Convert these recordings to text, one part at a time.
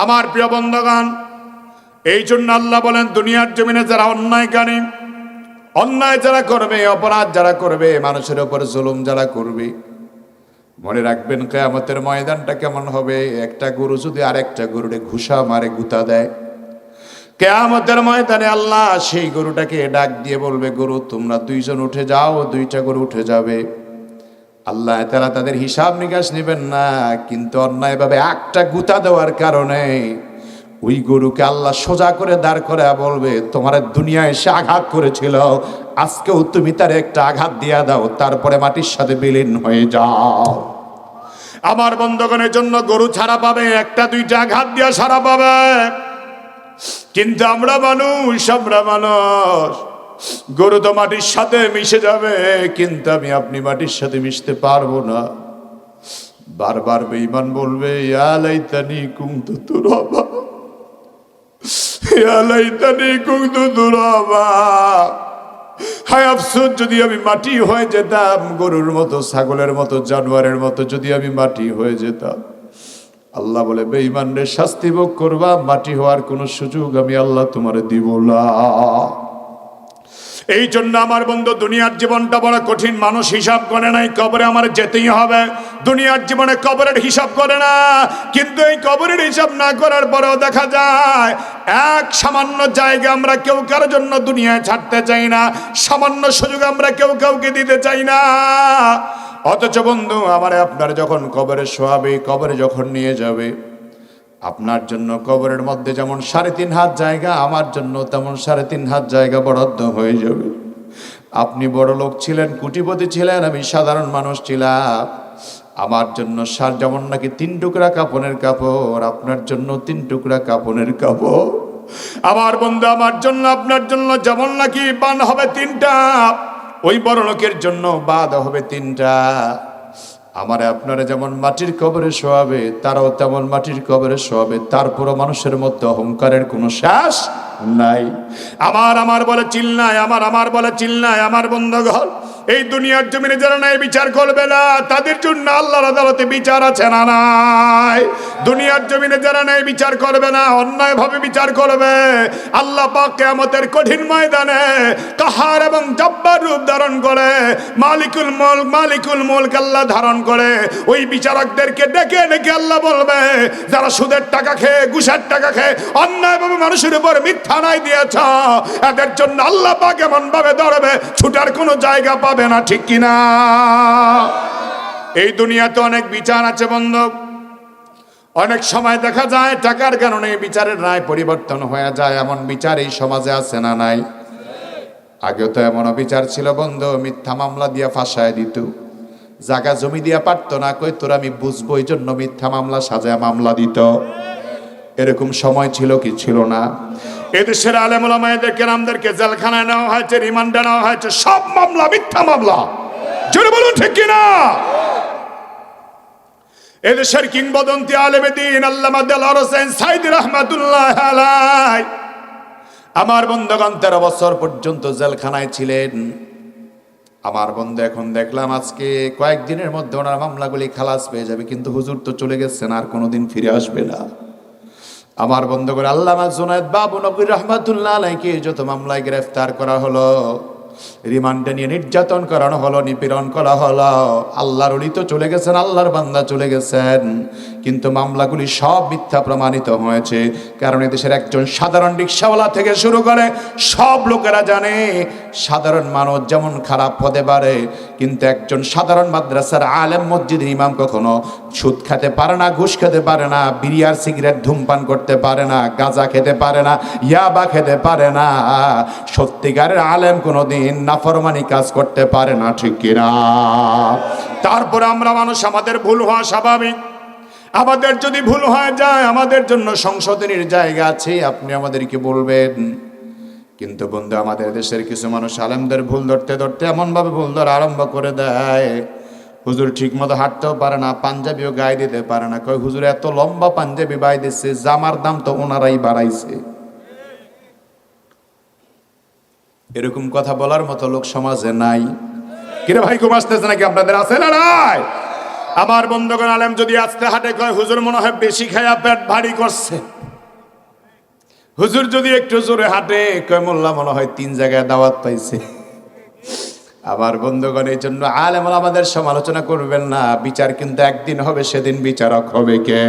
আমার প্রিয় বন্ধুগণ, এই জন্য আল্লাহ বলেন দুনিয়ার জমিনে যারা অন্যায়কারী, অন্যায় যারা করবে, অপরাধ যারা করবে, মানুষের উপর জুলুম যারা করবে, মনে রাখবেন কিয়ামতের ময়দানটা কেমন হবে। একটা গরু যদি আরেকটা গরুরে ঘুষা মারে, গুতা দেয়, কিয়ামতের ময়দানে আল্লাহ সেই গরুটাকে ডাক দিয়ে বলবে, গরু তোমরা দুইজন উঠে যাও। দুইটা গরু উঠে যাবে। আল্লাহ তাআলা তাদের হিসাব নিকাশ নেবেন না, কিন্তু অন্যায়ভাবে একটা গুতা দেওয়ার কারণে ওই গরুকে আল্লাহ সোজা করে দাঁড় করে বলবে, তোমার দুনিয়ায় এসে আঘাত করেছিল, আজকেও তুমি তার একটা আঘাত দিয়া দাও, তারপরে মাটির সাথে বিলীন হয়ে যাও। আমার বন্ধুগণের জন্য গরু ছাড়া পাবে, একটা দুইটা আঘাত দিয়া ছাড়া পাবে। কিন্তু আমরা মানুষ, গরু তো মাটির সাথে মিশে যাবে, কিন্তু আমি আপনি মাটির সাথে মিশতে পারবো না। বারবার বেঈমান বলবে, ইয়া লাইতানি কুনতু তুরাবা, ইয়া লাইতানি কুনতু তুরাবা। হায় আফসোস, যদি আমি মাটি হয়ে যেতাম, গরুর মতো, ছাগলের মতো, জানোয়ারের মতো যদি আমি মাটি হয়ে যেতাম। আল্লাহ বলে, বেঈমান রে শাস্তি ভোগ করবা, মাটি হওয়ার কোনো সুযোগ আমি আল্লাহ তোমারে দিব না। এই জন্য আমার বন্ধু, দুনিয়ার জীবনটা বড় কঠিন। মানুষ হিসাব করে নাই, কবরে আমার যেতেই হবে। দুনিয়ার জীবনে কবরের হিসাব করে না, কিন্তু এই কবরের হিসাব না করার পরেও দেখা যায় এক সামান্য জায়গা আমরা কেউ কারোর জন্য দুনিয়ায় ছাড়তে চাই না, সামান্য সুযোগ আমরা কেউ কাউকে দিতে চাই না। অথচ বন্ধু আমারে আপনার যখন কবরে শোয়াবে, কবরে যখন নিয়ে যাবে, আপনার জন্য কবরের মধ্যে যেমন 3.5 হাত জায়গা, আমার জন্য তেমন 3.5 হাত জায়গা বরাদ্দ হয়ে যাবে। আপনি বড় লোক ছিলেন, কোটিপতি ছিলেন, আমি সাধারণ মানুষ ছিলাম। আমার জন্য যেমন নাকি 3 টুকরা কাপনের কাপড়, আপনার জন্য 3 টুকরা কাপনের কাপড়। আমার বন্ধু, আমার জন্য আপনার জন্য যেমন নাকি বান হবে 3টা, ওই বড় লোকের জন্য বাদ হবে 3টা। আমারে আপনারা যেমন মাটির কবরে শোয়াবে, তারাও তেমন মাটির কবরে শোয়াবে। তারপরও মানুষের মধ্যে অহংকারের কোনো শেষ নাই। আমার বলে চিল্লায়, আমার বলে চিল্লায়। আমার বন্ধুগণ, এই দুনিয়ার জমিনে যারা ন্যায় বিচার করবে না, তাদের জন্য আল্লাহর আদালতে বিচার আছে না নাই? দুনিয়ার জমিনে যারা ন্যায় বিচার করবে না, অন্যায়ভাবে বিচার করবে, আল্লাহ পাক কিয়ামতের কঠিন ময়দানে কাহার এবং জব্বার রূপ ধারণ করে, মালিকুল মুলক আল্লাহ ধারণ করে ওই বিচারকদেরকে ডেকে ডেকে আল্লাহ বলবে, যারা সুদের টাকা খেয়ে, ঘুষের টাকা খেয়ে অন্যায়ভাবে মানুষের উপর মিথ্যা ন্যায় দিয়েছ, এদের জন্য আল্লাহ পাক এমন ভাবে ধরবে, ছুটার কোনো জায়গা পাবে না। ঠিক কিনা? এই দুনিয়াতে অনেক বিচার আছে বন্ধু। অনেক সময় দেখা যায় টাকার কারণে বিচারের রায় পরিবর্তন হয়ে যায়, এমন বিচার এই সমাজে আছে না নাই? আগেও তো এমন বিচার ছিল বন্ধু, মিথ্যা মামলা দিয়া ফাঁসায় দিত, জায়গা জমি দিয়া পারতো না, কই তোর আমি বুঝবো, এই জন্য মিথ্যা মামলা সাজায় মামলা দিত। এরকম সময় ছিল কি ছিল না? এদেশের আলেম ওলামাদের কেরামদেরকে জেলখানায় নেওয়া হয়েছে, রিমান্ডে নেওয়া হয়েছে, সব মামলা মিথ্যা মামলা। জোরে বলুন ঠিক কিনা? এদেশের কিংবদন্তি আলেমে দ্বীন আল্লামা দেলোয়ার হোসেন সাঈদী রাহমাতুল্লাহ আলাইহি আমার বন্ধুগণ 13 বছর পর্যন্ত জেলখানায় ছিলেন। আমার বন্ধু, এখন দেখলাম আজকে কয়েকদিনের মধ্যে ওনার মামলাগুলি খালাস পেয়ে যাবে, কিন্তু হুজুর তো চলে গেছেন, আর কোনোদিন ফিরে আসবে না। আমার বন্ধুগণ, আল্লামা জুনায়েদ বাবুনগরী রাহমাতুল্লাহ আলাইহিকে যত মামলায় গ্রেফতার করা হলো, রিমান্ডে নিয়ে নির্যাতন করানো হলো, নিপীড়ন করা হলো, আল্লাহর ওলি তো চলে গেছেন, আল্লাহর বান্দা চলে গেছেন, কিন্তু মামলাগুলি সব মিথ্যা প্রমাণিত হয়েছে। কারণ এদেশের একজন সাধারণ রিকশাওয়ালা থেকে শুরু করে সব লোকেরা জানে, সাধারণ মানুষ যেমন খারাপ হতে পারে, কিন্তু একজন সাধারণ মাদ্রাসার আলেম, মসজিদের ইমাম কখনো সুদ খেতে পারে না, ঘুষ খেতে পারে না, বিড়ি আর সিগারেট ধূমপান করতে পারে না, গাঁজা খেতে পারে না, ইয়াবা খেতে পারে না। সত্যিকারের আলেম কোনোদিন নাফরমানি কাজ করতে পারে না। ঠিক কিনা? তারপর আমরা মানুষ, আমাদের ভুল হওয়া স্বাভাবিক। আমাদের যদি ভুল হয়ে যায়, আমাদের জন্য সংশোধনের জায়গা আছে, আপনি আমাদেরকে বলবেন। কিন্তু বন্ধু, আমাদের দেশের কিছু মানুষ আলেমদের ভুল ধরতে ধরতে এমন ভাবে ভুল ধরা আরম্ভ করে দেয়, হুজুর ঠিক মতো হাঁটতেও পারে না, পাঞ্জাবিও গায়ে দিতে পারে না, কয় হুজুর এত লম্বা পাঞ্জাবি গায়ে দিচ্ছে, জামার দাম তো ওনারাই বাড়াইছে। এরকম কথা বলার মতো লোক সমাজে নাই। কিরে ভাই, ঘুম আসতেছে নাকি আপনাদের? আছে না নাই? আমার বন্ধুগণ, আলেম যদি আস্তে হাঁটে কয় হুজুর মনে হয় বেশি খায়া পেট ভারী করছে। হুজুর যদি একটু জোরে হাঁটে কয় মোল্লা মনে হয় 3 জায়গায় দাওয়াত পাইছে। আমার বন্ধুগণ, এই জন্য আলেম আমাদের সমালোচনা করবেন না, বিচার কিন্তু একদিন হবে, সেদিন বিচারক হবে কে?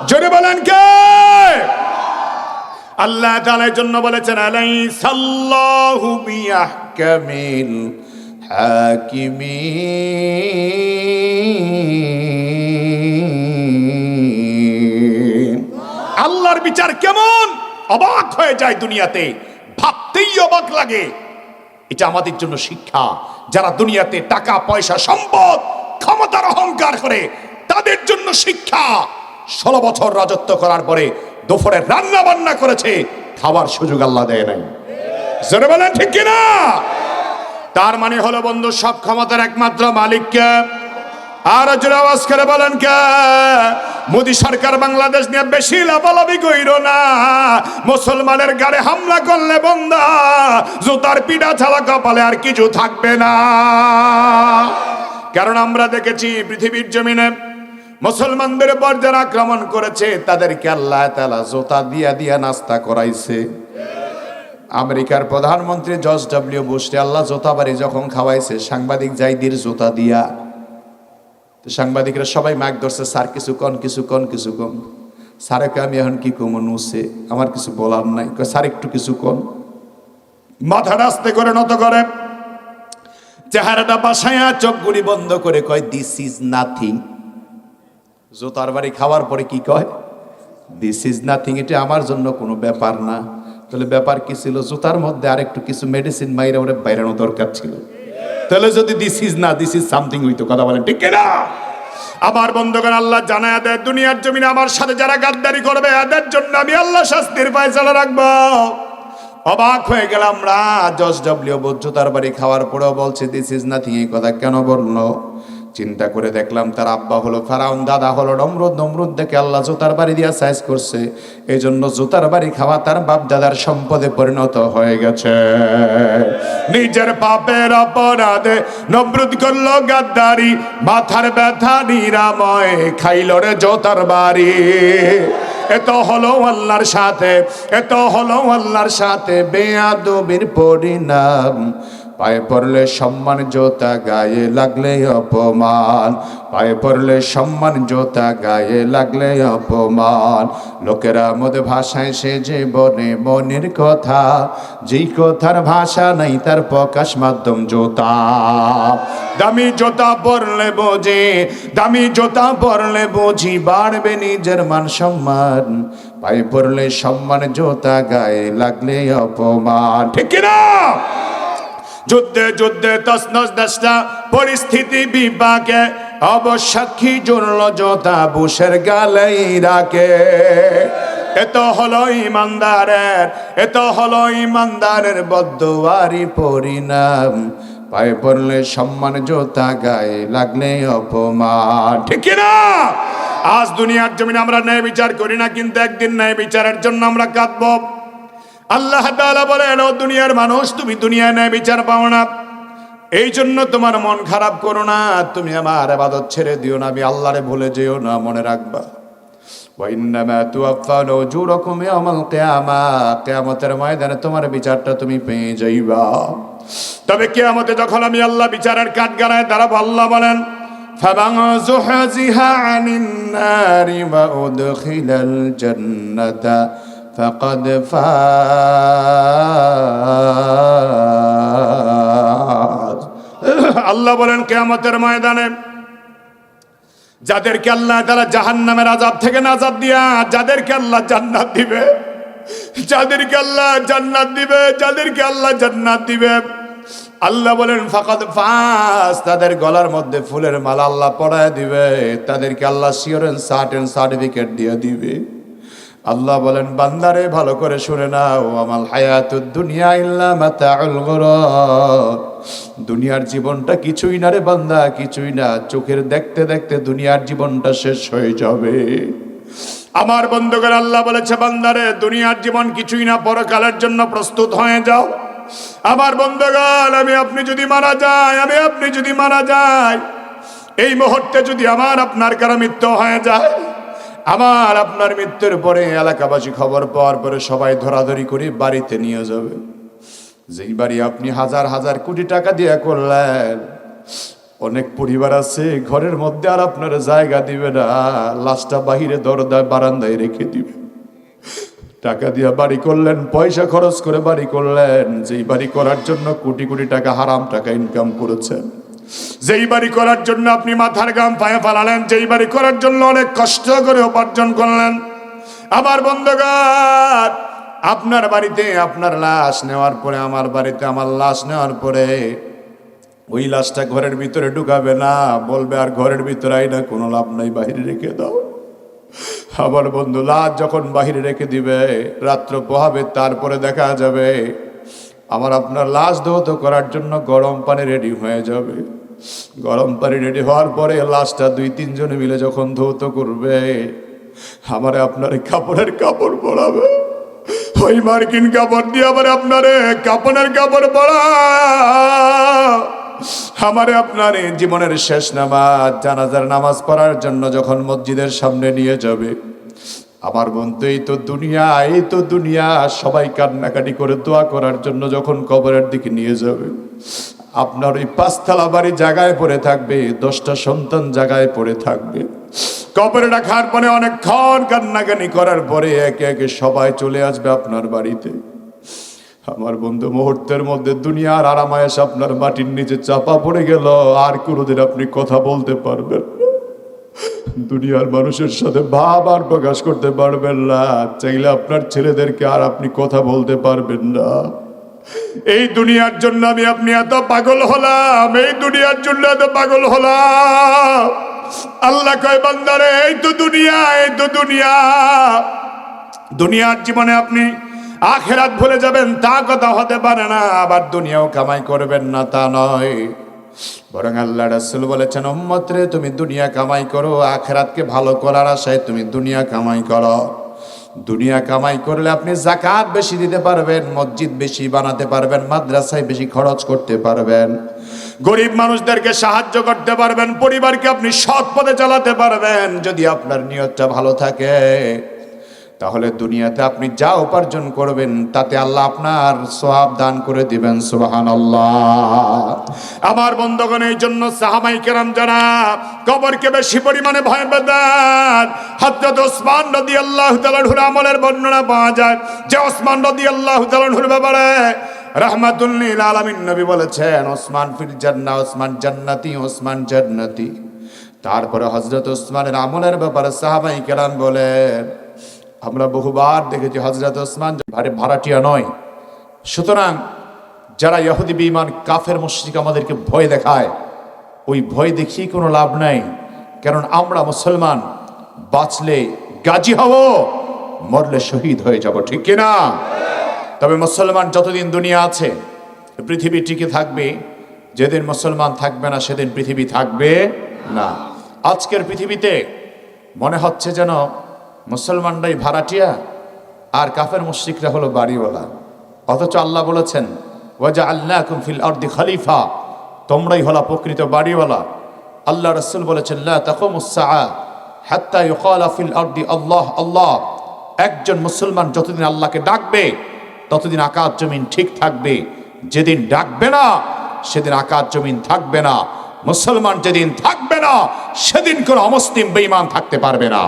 জোরে বলেন কে? আল্লাহ তাআলা এর জন্য বলেছেন আলাইসাল্লাহু বিয়াহকামিল হাকিমিন। আল্লাহর বিচার কেমন? অবাক হয়ে যায় দুনিয়াতে, ভাবতেই অবাক লাগে। এটা আমাদের জন্য শিক্ষা। যারা দুনিয়াতে টাকা পয়সা সম্পদ ক্ষমতার অহংকার করে তাদের জন্য শিক্ষা। 16 বছর রাজত্ব করার পরে দুপুরে রান্না বান্না করেছে, খাবার সুযোগ আল্লাহ দেয় নাই। জোরে বলেন ঠিক কিনা? তার মানে হলো বন্ধু, সব ক্ষমতার একমাত্র মালিক কে? আর জোরে আওয়াজ করে বলেন কে? মোদী সরকার বাংলাদেশ নিয়ে বেশি লাফালাফি কইরো না। মুসলমানের গাড়ি হামলা করলে বন্ধা জুতার পিঠা ছাড়া কপালে আর কিছু থাকবে না। কারণ আমরা দেখেছি পৃথিবীর জমিনে মুসলমানদের উপর যারা আক্রমণ করেছে তাদেরকে আল্লাহ তাআলা জুতা দিয়া দিয়া নাস্তা করাইছে। আমেরিকার প্রধানমন্ত্রী জর্জ ডব্লিউ বুশকে আল্লাহ জুতা বাড়ি যখন খাওয়াইছে, সাংবাদিক জাইদির জুতা দিয়া। তো সাংবাদিকরা সবাই মাইক ধরছে, স্যার কিছু কন, কিছু কন, কিছু কন। স্যারে কয় আমি এখন কি কম, নুসে আমার কিছু বলার নাই। স্যার একটু কিছু কন। মাথাটা আস্তে করে নত করে, চেহারাটা বাসায়া, চোখগুলি বন্ধ করে কয় দিস ইজ নাথিং। জুতার বাড়ি খাওয়ার পরে কি কয়? দিস ইজ নাথিং, এটা আমার জন্য কোনো ব্যাপার না। তাহলে ব্যাপার কি ছিল? জুতার মধ্যে আর একটু কিছু মেডিসিন মাইরা ওরে বাইরানো দরকার ছিল। তাহলে যদি দিস ইজ না দিস ইজ সামথিং হইতো। কথা বলেন ঠিক কিনা? আমার বন্ধুগণ, আল্লাহ জানায়া দেয় দুনিয়ার জমিনে আমার সাথে যারা গাদ্দারি করবে এদের জন্য আমি আল্লাহ শাস্তির ফয়সালা রাখবো। অবাক হয়ে গেলাম আমরা। জর্জ ডব্লিউ বুশ জুতার বাড়ি খাওয়ার পরেও বলছে দিস ইজ নাথিং। এই কথা কেন বললো? চিন্তা করে দেখলাম তার আব্বা হলো ফেরাউন, দাদা হলো নমরুদ। নমরুদ দেখে আল্লাহ জুতার বাড়ি দিয়া সাইজ করছে, এই জন্য জুতার বাড়ি খাওয়া তার বাপ দাদার সম্পদে পরিণত হয়ে গেছে। নিজের পাপের অপরাধে নমরুদ করলো গাদ্দারি, মাথার ব্যথা নিরাময় খাইল রে জুতার বাড়ি। এত হলো আল্লাহর সাথে, এত হলো আল্লাহর সাথে বেয়াদবির পরিণাম। পায়ে পড়লে সম্মান, জোতা গায়ে লাগলে অপমান। পায়ে পড়লে সম্মান, জোতা গায়ে লাগলে অপমান। লোকেরা মধ্যে ভাষায় সে যে বনে মনের কথা, যেই কথার ভাষা নাই তার প্রকাশ মাধ্যম জোতা। দামি জোতা পরলে বোঝে, দামি জোতা পরলে বুঝি বাড়বে নিজের মান সম্মান। পায়ে পড়লে সম্মান, জোতা গায়ে লাগলে অপমান। ঠিক কিনা? যুদ্ধে যুদ্ধে তসনস দশটা পরিস্থিতি বিপাকে অবসাক্ষী জুড়ল জোতা বুশের গালেই রাখে। এত হলো ইমানদারের, এত হলো ইমানদারের বদদুয়ারি পরিণাম। পায়ে পড়লে সম্মান, জোতা গায়ে লাগলে অপমান। ঠিক কিনা? আজ দুনিয়ার জমিনে আমরা ন্যায় বিচার করি না, কিন্তু একদিন ন্যায় বিচারের জন্য আমরা কাঁদবো। আল্লাহ তাআলা বলেন, ও দুনিয়ার মানুষ, তুমি দুনিয়ায় ন্যায় বিচার পাও না, এই জন্য তোমার মন খারাপ করো না। তুমি আমার ইবাদত ছেড়ে দিও না, আমি আল্লাহরে ভুলে যেও না, মনে রাখবা। ওয়া ইন্নামা তুওয়াফাউনা উজুরাকুম ইয়াওমাল কিয়ামাহ, কিয়ামতের ময়দানে তোমার বিচারটা তুমি পেয়ে যাইবা। তবে কিয়ামতে যখন আমি আল্লাহ বিচারের কাঠগড়ায় দাঁড়াবো, আল্লাহ বলেন ফামান যুহজিহা আনিন নারি ওয়া উদখিলাল জান্নাতা ফাকাদ ফাজ। আল্লাহ বলেন কিয়ামতের ময়দানে যাদেরকে আল্লাহ তাআলা জাহান্নামের আযাব থেকে নাজাত দিয়া যাদেরকে আল্লাহ জান্নাত দিবে, যাদেরকে আল্লাহ জান্নাত দিবে, যাদেরকে আল্লাহ জান্নাত দিবে, আল্লাহ বলেন ফাকাদ ফাজ, তাদের গলার মধ্যে ফুলের মালা আল্লাহ পরায় দিবে, তাদেরকে আল্লাহ শিওরেন্স সার্টিফিকেট দিয়ে দিবে। আল্লাহ বলেন বান্দারে ভালো করে শুনে নাও, আমাল হায়াতুদ দুনিয়া ইল্লা মাতাউল গুরুর, দুনিয়ার জীবনটা কিছুই না রে বান্দা, কিছুই না। চোখের দেখতে দেখতে দুনিয়ার জীবনটা শেষ হয়ে যাবে। আমার বন্ধুগণ, আল্লাহ বলেছে বান্দারে দুনিয়ার জীবন কিছুই না, পরকালের জন্য প্রস্তুত হয়ে যাও। আমার বন্ধুগণ, আমি আপনি যদি মারা যাই, আমি আপনি যদি মারা যাই, এই মুহূর্তে যদি আমার আপনার কারো মৃত্যু হয়ে যায়, আমার আপনার মৃত্যুর পরে এলাকাবাসী খবর পাওয়ার পরে সবাই ধরাধরি করে বাড়িতে নিয়ে যাবে। যেই বাড়ি আপনি হাজার হাজার কোটি টাকা দিয়ে করলেন, অনেক পরিবার আছে ঘরের মধ্যে আর আপনার জায়গা দিবে না, লাশটা বাহিরে দরজায় বারান্দায় রেখে দিবে। টাকা দিয়ে বাড়ি করলেন, পয়সা খরচ করে বাড়ি করলেন, যেই বাড়ি করার জন্য কোটি কোটি টাকা হারাম টাকা ইনকাম করেছেন, যেই বাড়ি করার জন্য আপনি মাথার ঘাম পায়ে ফালালেন, যেই বাড়ি করার জন্য অনেক কষ্ট করে উপার্জন করলেন, আমার বন্ধুগণ, আপনার বাড়িতে আপনার লাশ নেওয়ার পরে, আমার বাড়িতে আমার লাশ নেওয়ার পরে ওই লাশটা ঘরের ভিতরে ঢুকাবে না, বলবে আর ঘরের ভিতরে আই না, কোনো লাভ নাই, বাহিরে রেখে দাও। আমার বন্ধু, লাশ যখন বাহিরে রেখে দিবে, রাত্র পোহাবে, তারপরে দেখা যাবে আমার আপনার লাশ দৌত করার জন্য গরম পানি রেডি হয়ে যাবে। গরম পানি রেডি হওয়ার পরে লাশটা 2-3 জনে মিলে যখন ধৌত করবে, আমার আপনার কাপড়ের কাপড় পরাবে, ওই মার্কিন কাপড় দিয়ে আবার আপনারে কাপড়ের কাপড় পরা, আমারে আপনার জীবনের শেষ নামাজ, জানাজার নামাজ পড়ার জন্য যখন মসজিদের সামনে নিয়ে যাবে, আমার বন্ধু, এই তো দুনিয়া, এই তো দুনিয়া, সবাই কান্নাকাটি করে দোয়া করার জন্য যখন কবরের দিকে নিয়ে যাবে, আপনার ওই 5তলা বাড়ি জায়গায় পড়ে থাকবে, 10টা সন্তান জায়গায় পড়ে থাকবে। কবরে রাখার পরে অনেকক্ষণ কান্নাকানি করার পরে একে একে সবাই চলে আসবে আপনার বাড়িতে। আমার বন্ধু, মুহূর্তের মধ্যে দুনিয়ার আরামায়েশ আপনার মাটির নিচে চাপা পড়ে গেল, আর কোনোদিন আপনি কথা বলতে পারবেন না, দুনিয়ার মানুষের সাথে ভাব আর প্রকাশ করতে পারবেন না, চাইলে আপনার ছেলেদেরকে আর আপনি কথা বলতে পারবেন না। এই দুনিয়ার জন্য আপনি এত পাগল হলাম, এই দুনিয়ার জন্য এত পাগল হলাম। আল্লাহ কয়, বান্দারে, এই তো দুনিয়া, এই তো দুনিয়া, দুনিয়ার জীবনে আপনি আখিরাত ভুলে যাবেন তা কথা হতে পারে না, আবার দুনিয়াও কামাই করবেন না তা নয়, বরং আল্লাহ রাসূল বলেছেন, উম্মত রে, তুমি দুনিয়া কামাই করো, আখিরাতকে ভালো করার আশায় তুমি দুনিয়া কামাই করো। দুনিয়া কামাই করলে আপনি যাকাত বেশি দিতে পারবেন, মসজিদ বেশি বানাতে পারবেন, মাদ্রাসায় বেশি খরচ করতে পারবেন, গরিব মানুষদেরকে সাহায্য করতে পারবেন, পরিবারকে আপনি সৎ পথে চালাতে পারবেন। যদি আপনার নিয়তটা ভালো থাকে, তাহলে দুনিয়াতে আপনি যা উপার্জন করবেন তাতে আল্লাহ আপনার সওয়াব দান করে দিবেন। সুবহানাল্লাহ। আমার বন্ধুগণ, এই জন্য সাহাবায়ে কেরাম যারা কবরকে বেশি পরিমাণে ভয় পেতেন, হযরত ওসমান রাদিয়াল্লাহু তাআলা আনহুর আমলের বর্ণনা পাওয়া যায় যে ওসমান রাদিয়াল্লাহু তাআলা আনহুর ব্যাপারে রাহমাতুল লিল আলামিন নবী বলেছেন, ওসমান ফিল জান্নাহ, ওসমান জান্নাতি, ওসমান জান্নাতি। তারপরে হযরত ওসমানের আমলের ব্যাপারে সাহাবায়ে কেরাম বলেন, আমরা বহুবার দেখেছি হযরত ওসমান ভাড়াটিয়া নয়। সুতরাং যারা ইহুদি বেঈমান কাফের মুশরিক আমাদেরকে ভয় দেখায়, ওই ভয় দেখিয়ে কোনো লাভ নাই, কারণ আমরা মুসলমান, বাঁচলে গাজী হব, মরলে শহীদ হয়ে যাব, ঠিক কিনা? তবে মুসলমান যতদিন দুনিয়া আছে, পৃথিবী টিকে থাকবে, যেদিন মুসলমান থাকবে না সেদিন পৃথিবী থাকবে না। আজকের পৃথিবীতে মনে হচ্ছে যেন মুসলমানরাই ভাড়াটিয়া আর কাফের মুশরিকরা হলো বাড়িওয়ালা, অথচ আল্লাহ বলেছেন, ওয়াজআলনাকুম ফিল আরদি খলিফা, তোমরাই হলো প্রকৃত বাড়িওয়ালা। আল্লাহ রাসূল বলেছেন, লা তাকুমুস সাআ হাত্তা ইউকালা ফিল আরদি আল্লাহ আল্লাহ। একজন মুসলমান যতদিন আল্লাহকে ডাকবে ততদিন আকাশ জমিন ঠিক থাকবে, যেদিন ডাকবে না সেদিন আকাশ জমিন থাকবে না। মুসলমান যেদিন থাকবে না সেদিন কোনো অমুসলিম বেঈমান থাকতে পারবে না।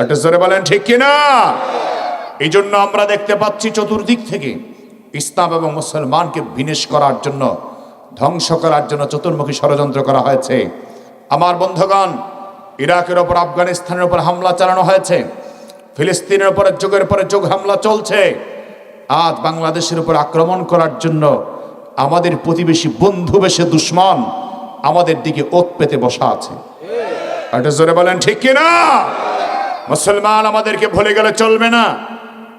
এটা জোরে বলেন, ঠিক কিনা? এই জন্য আমরা দেখতে পাচ্ছি চতুর্দিক থেকে ইসলাম এবং মুসলমানকে বিনাশ করার জন্য, ধ্বংস করার জন্য চতুর্মুখী ষড়যন্ত্র করা হয়েছে। আমার বন্ধুগণ, ইরাকের ওপর, আফগানিস্তানের উপর হামলা চালানো হয়েছে, ফিলিস্তিনের উপরে যুগের পরে যুগ হামলা চলছে। আজ বাংলাদেশের উপর আক্রমণ করার জন্য আমাদের প্রতিবেশী বন্ধু বেশে দুশ্মন আমাদের দিকে ওত পেতে বসা আছে। এটা জোরে বলেন, ঠিক কিনা? মুসলমান আমাদেরকে ভুলে গেলে চলবে না।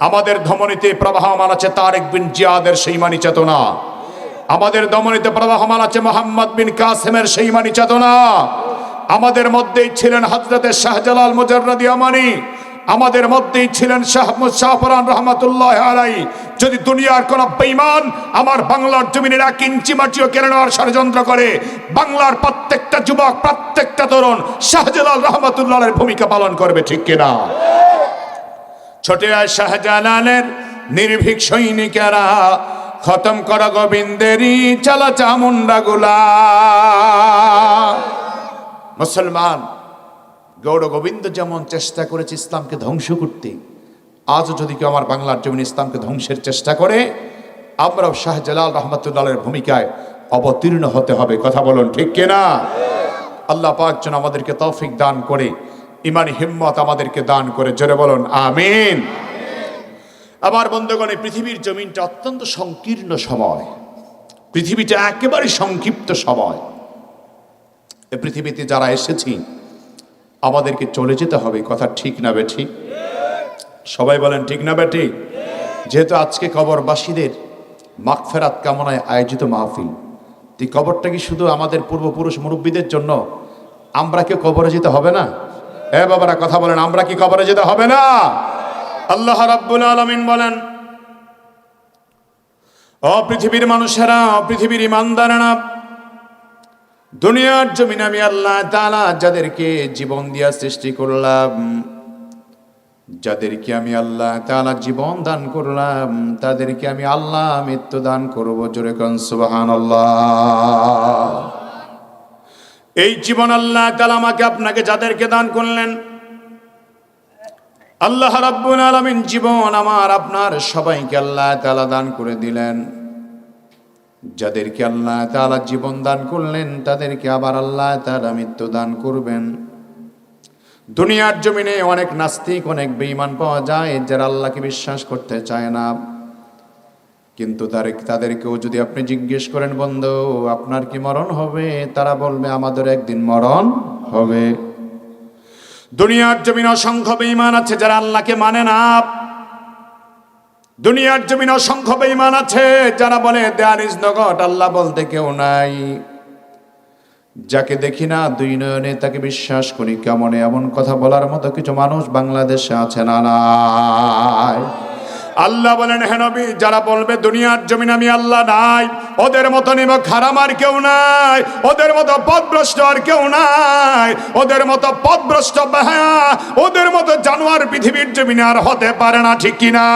আমাদের ধমনীতে প্রবাহমান আছে তারেক বিন জিয়াদের সেই ইমানি চেতনা, আমাদের ধমনীতে প্রবাহমান আছে মোহাম্মদ বিন কাসেমের সেই ইমানি চেতনা, আমাদের মধ্যেই ছিলেন হযরতে শাহজালাল মুজাররদি আমানি, আমাদের মধ্যেই ছিলেন শাহ মুজাফফরান রহমাতুল্লাহ আলাইহি। যদি দুনিয়ার কোন বেঈমান আমার বাংলার জমিনের 1 ইঞ্চি মাটিও কেড়ে নেওয়ার ষড়যন্ত্র করে, বাংলার প্রত্যেকটা যুবক, প্রত্যেকটা তরুণ শাহজালাল রহমাতুল্লাহের ভূমিকা পালন করবে, ঠিক কিনা? ছোটে শাহজালালের নির্ভীক সৈনিকেরা খতম করা গোবিন্দেরই চালা চামুন্ডা গুলা। মুসলমান গৌর গোবিন্দ যেমন চেষ্টা করেছে ইসলামকে ধ্বংস করতে, আজও যদি কেউ আমার বাংলার জমিনে ইসলামকে ধ্বংসের চেষ্টা করে, আমরাও শাহজালাল রহমাতুল্লাহের ভূমিকায় অবতীর্ণ হতে হবে। কথা বলুন, ঠিক কিনা? আল্লাহ পাক যেন আমাদেরকে তৌফিক দান করে, ইমানি হিম্মত আমাদেরকে দান করে, জোরে বলুন আমিন। আমার বন্ধুগণ, পৃথিবীর জমিনটা অত্যন্ত সংকীর্ণ সময়, পৃথিবীটা একেবারে সংক্ষিপ্ত সময়। এই পৃথিবীতে যারা এসেছি আমাদেরকে চলে যেতে হবে, কথা ঠিক না বেঠিক? সবাই বলেন ঠিক না বেঠিক? যেহেতু আজকে কবরবাসীদের মাগফিরাত কামনায় আয়োজিত মাহফিল, এই কবরটা কি শুধু আমাদের পূর্বপুরুষ মুরব্বীদের জন্য? আমরা কি কবরে যেতে হবে না? এ বাবারা কথা বলেন, আমরা কি কবরে যেতে হবে না? আল্লাহ রাব্বুল আলামিন বলেন, ও পৃথিবীর মানুষেরা, পৃথিবীর ইমানদারেরা, দুনিয়ার জমিনে আমি আল্লাহ তাআলা যাদেরকে জীবন দিয়া সৃষ্টি করলাম, যাদেরকে আমি আল্লাহ তাআলা জীবন দান করলাম, তাদেরকে আমি আল্লাহ মৃত্যু দান করব। জোরে কোন সুবহানাল্লাহ। এই জীবন আল্লাহ তাআলা আমাকে আপনাকে যাদেরকে দান করলেন, আল্লাহ রাব্বুল আলামিন জীবন আমার আপনার সবাইকে আল্লাহ তাআলা দান করে দিলেন। যাদেরকে আল্লাহ তাআলা জীবন দান করলেন তাদেরকে আবার আল্লাহ তাআলা মৃত্যু দান করবেন। দুনিয়ার জমিনে অনেক নাস্তিক, অনেক বেঈমান পাওয়া যায় যারা আল্লাহকে বিশ্বাস করতে চায় না, কিন্তু তাদেরকেও যদি আপনি জিজ্ঞেস করেন, বন্ধু আপনার কি মরণ হবে, তারা বলবে আমাদের একদিন মরণ হবে। দুনিয়ার জমিনে অসংখ্য বেঈমান আছে যারা আল্লাহকে মানে না। দুনিয়ার জমিনে অসংখ্য বেঈমান আছে যারা বলে দেয়ার ইজ নো গড, আল্লাহ বলতে কেউ নাই। যাকে দেখি না দুই নয়নে তাকে বিশ্বাস করি কেমন, এমন কথা বলার মতো কিছু মানুষ বাংলাদেশে আছে না নাই? আল্লাহ বলেন, হে নবী, যারা বলবে দুনিয়ার জমিনে আমি আল্লাহ নাই, ওদের মতো নিমক হারাম আর কেউ নাই, ওদের মতো পথভ্রষ্ট আর কেউ নাই, ওদের মতো পথভ্রষ্ট বেহায়া, ওদের মতো জানোয়ার পৃথিবীর জমিনে আর হতে পারে না, ঠিক কিনা?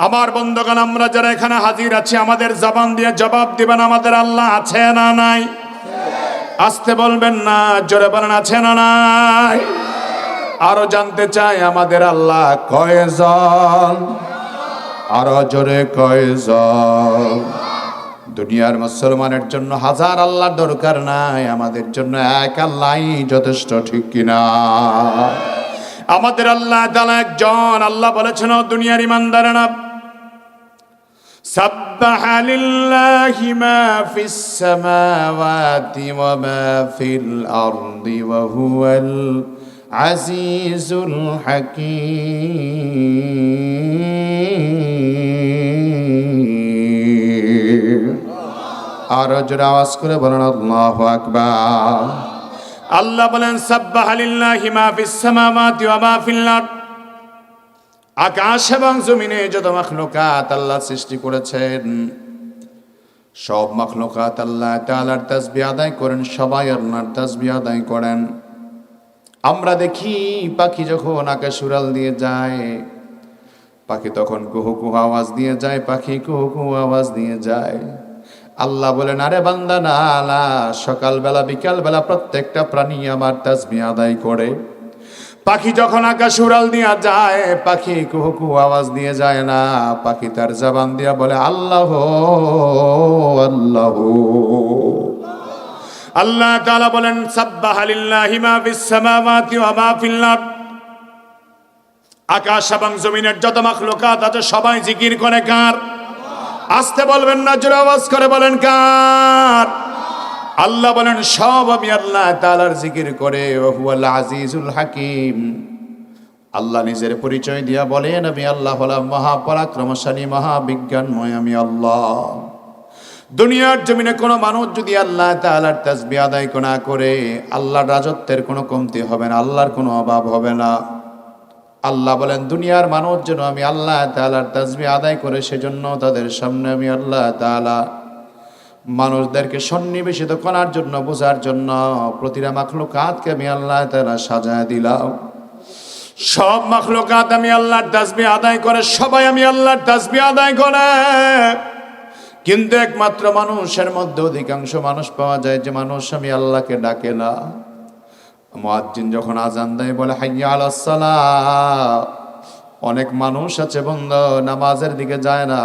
আমার বন্ধুগণ, আমরা যারা এখানে হাজির আছি, আমাদের জবান দিয়ে জবাব দিবেন, আমাদের আল্লাহ আছে না নাই? আসতে বলবেন না, জোরে বলেন আছে না নাই? আরো জানতে চাই আমাদের আল্লাহ কয়জন? আরো জোরে কয়জন? দুনিয়ার মুসলমানের জন্য হাজার আল্লাহর দরকার নাই, আমাদের জন্য এক আল্লাহই যথেষ্ট, ঠিক কিনা? আমাদের আল্লাহ তাআলা একজন। আল্লাহ বলেছেন, দুনিয়ার ইমানদারেরা, সাব্বাহা লিল্লাহি মা ফিস সামাওয়াতি ওয়া মা ফিল আরদি ওয়া হুয়াল আজিজুল হাকীম। আর জোরে আওয়াজ করে বলেন আল্লাহু আকবার। আল্লাহ বলেন, সাব্বাহা লিল্লাহি মা ফিস সামাওয়াতি ওয়া মা ফিল আরদ, আকাশ এবং জমিনে যত মাখলুকাত আল্লাহ সৃষ্টি করেছেন, সব মাখলুকাত আল্লাহ তাআলার তাসবিহ আদায় করেন, সবাই আল্লাহর তাসবিহ আদায় করেন। আমরা দেখি পাখি যখন আকাশ উড়াল দিয়ে যায়, পাখি তখন কুহু কুহু আওয়াজ দিয়ে যায়, পাখি কুহু কুহু আওয়াজ দিয়ে যায়। আল্লাহ বলেন, আরে বান্দা না, সকালবেলা বিকালবেলা প্রত্যেকটা প্রাণী আমার তাসবিহ আদায় করে। পাখি যখন আকাশ উড়াল দিয়া যায়, পাখি কুহু কুহু আওয়াজ দিয়ে যায় না, পাখি তার জবান দিয়া বলে আল্লাহ আল্লাহ। আল্লাহ তাআলা বলেন, সাব্বাহা লিল্লাহি মা ফিস সামাওয়াতি ওয়া মা ফিল আরদ, আকাশ এবং জমিনের যত মাখলুকাত আছে সবাই জিকির করে কার? আসতে বলবেন না, জোরে আওয়াজ করে বলেন কার? আল্লাহ বলেন, সব আমি আল্লাহ তাআলার জিকির করে। ওয়া হুয়াল আজিজুল হাকীম। আল্লাহ নিজের পরিচয় দিয়া বলেন, আমি আল্লাহ হলাম মহাপরাক্রমশালী, মহাবিজ্ঞানময়, আমি আল্লাহ। দুনিয়ার জমিনে কোনো মানুষ যদি আল্লাহ তাআলার তাসবিহ আদায় না করে, আল্লাহর রাজত্বের কোনো কমতি হবে না, আল্লাহর কোনো অভাব হবে না। আল্লাহ বলেন দুনিয়ার মানুষ যেন আমি আল্লাহ তাআলার তাসবিহ আদায় করে, সেজন্য তাদের সামনে আমি আল্লাহ তাআলা মানুষদেরকে সন্নিবেশিত করার জন্য, বোঝার জন্য প্রতিটা মাখলুকাতকে আমি আল্লাহ তাআলা সাজায় দিলাম। সব মাখলুকাত আমি আল্লাহর তাসবিহ আদায় করে, সবাই আমি আল্লাহর তাসবিহ আদায় করে। কিন্তু একমাত্র মানুষের মধ্যে অধিকাংশ মানুষ পাওয়া যায় যে মানুষ আমি আল্লাহকে ডাকে না। মুয়াজ্জিন যখন আজান দেয় বলে হাইয়া আলাস সালাহ, অনেক মানুষ আছে বন্ধু নামাজের দিকে যায় না,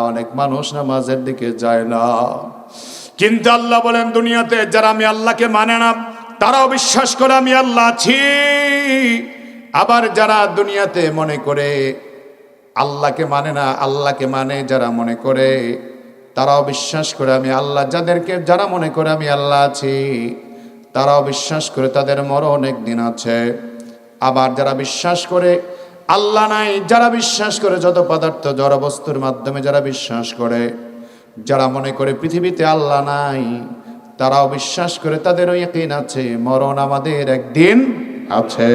অনেক মানুষ নামাজের দিকে যায় না। কিন্তু আল্লাহ বলেন দুনিয়াতে যারা আমি আল্লাহকে মানে না, তারাও বিশ্বাস করে আমি আল্লাহ আছি। আবার যারা দুনিয়াতে মনে করে আল্লাহকে মানে না, আল্লাহকে মানে যারা মনে করে, তারাও বিশ্বাস করে আমি আল্লাহ। যারা মনে করে আমি আল্লাহ আছি, তারাও বিশ্বাস করে তাদের মরণ একদিন আছে। আবার যারা বিশ্বাস করে আল্লাহ নাই, যারা বিশ্বাস করে যত পদার্থ জড় বস্তুর মাধ্যমে যারা বিশ্বাস করে, যারা মনে করে পৃথিবীতে আল্লাহ নাই, তারাও বিশ্বাস করে তাদেরও ইয়াকিন আছে মরণ আমাদের একদিন আছে।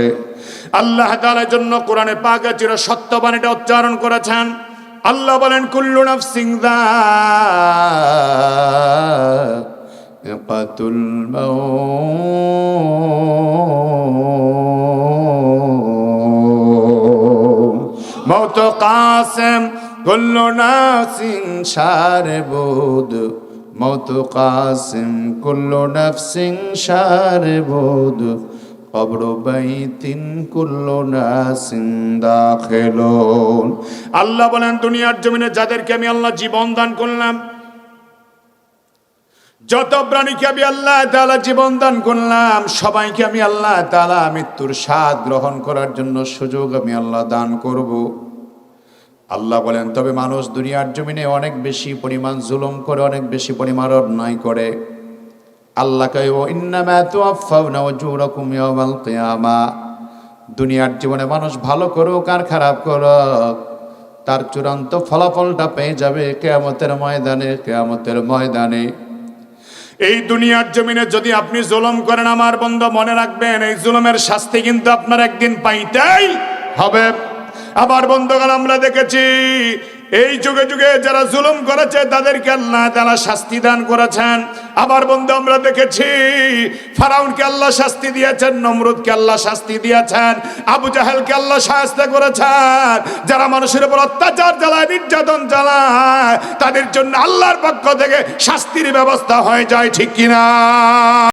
আল্লাহ তাআলার জন্য কোরআনে পাকে চির সত্যবাণীটা উচ্চারণ করেছেন। আল্লাহ বলেন কুল্লু নাফসিন যায়িকাতুল মউত কাসিম কুল্লু নাফসিন শারিবুদ মউত কাসিম কুল্লু নাফসিন শারিবুদ কবর বাইতিন কুল্লু নাসিন দাখিলুন। আল্লাহ বলেন দুনিয়ার জমিনে যাদেরকে আমি আল্লাহ জীবন দান করলাম, যত প্রাণীকে আমি আল্লাহ তাআলা জীবন দান করলাম, সবাইকে আমি আল্লাহ তাআলা মৃত্যুর স্বাদ গ্রহণ করার জন্য সুযোগ আমি আল্লাহ দান করব। আল্লাহ বলেন তবে মানুষ দুনিয়ার জমিনে অনেক বেশি পরিমাণ জুলুম করে, অনেক বেশি পরিমাণ অন্যায় করে। আল্লাহ কয় ইন্নামা তুওয়াফাউনা উজুরাকুম ইয়াওমাল কিয়ামাহ, দুনিয়ার জীবনে মানুষ ভালো করুক আর খারাপ করুক, তার চূড়ান্ত ফলাফলটা পেয়ে যাবে কিয়ামতের ময়দানে। কিয়ামতের ময়দানে এই দুনিয়ার জমিনে যদি আপনি জুলুম করেন, আমার বন্ধু মনে রাখবেন এই জুলুমের শাস্তি কিন্তু আপনার একদিন পাইতেই হবে। আবার বন্ধুগণ আমরা দেখেছি এই যুগে যুগে যারা জুলুম করেছে তাদেরকে আল্লাহ তাআলা শাস্তি দান করেছেন। আবার বন্ধু আমরা দেখেছি ফেরাউনকে আল্লাহ শাস্তি দিয়েছেন, নমরুদকে আল্লাহ শাস্তি দিয়েছেন, আবু জাহেলকে আল্লাহ শাস্তি করেছেন। যারা মানুষের উপর অত্যাচার চালায়, নির্যাতন চালায়, তাদের জন্য আল্লাহর পক্ষ থেকে শাস্তির ব্যবস্থা হয়ে যায়, ঠিক কিনা?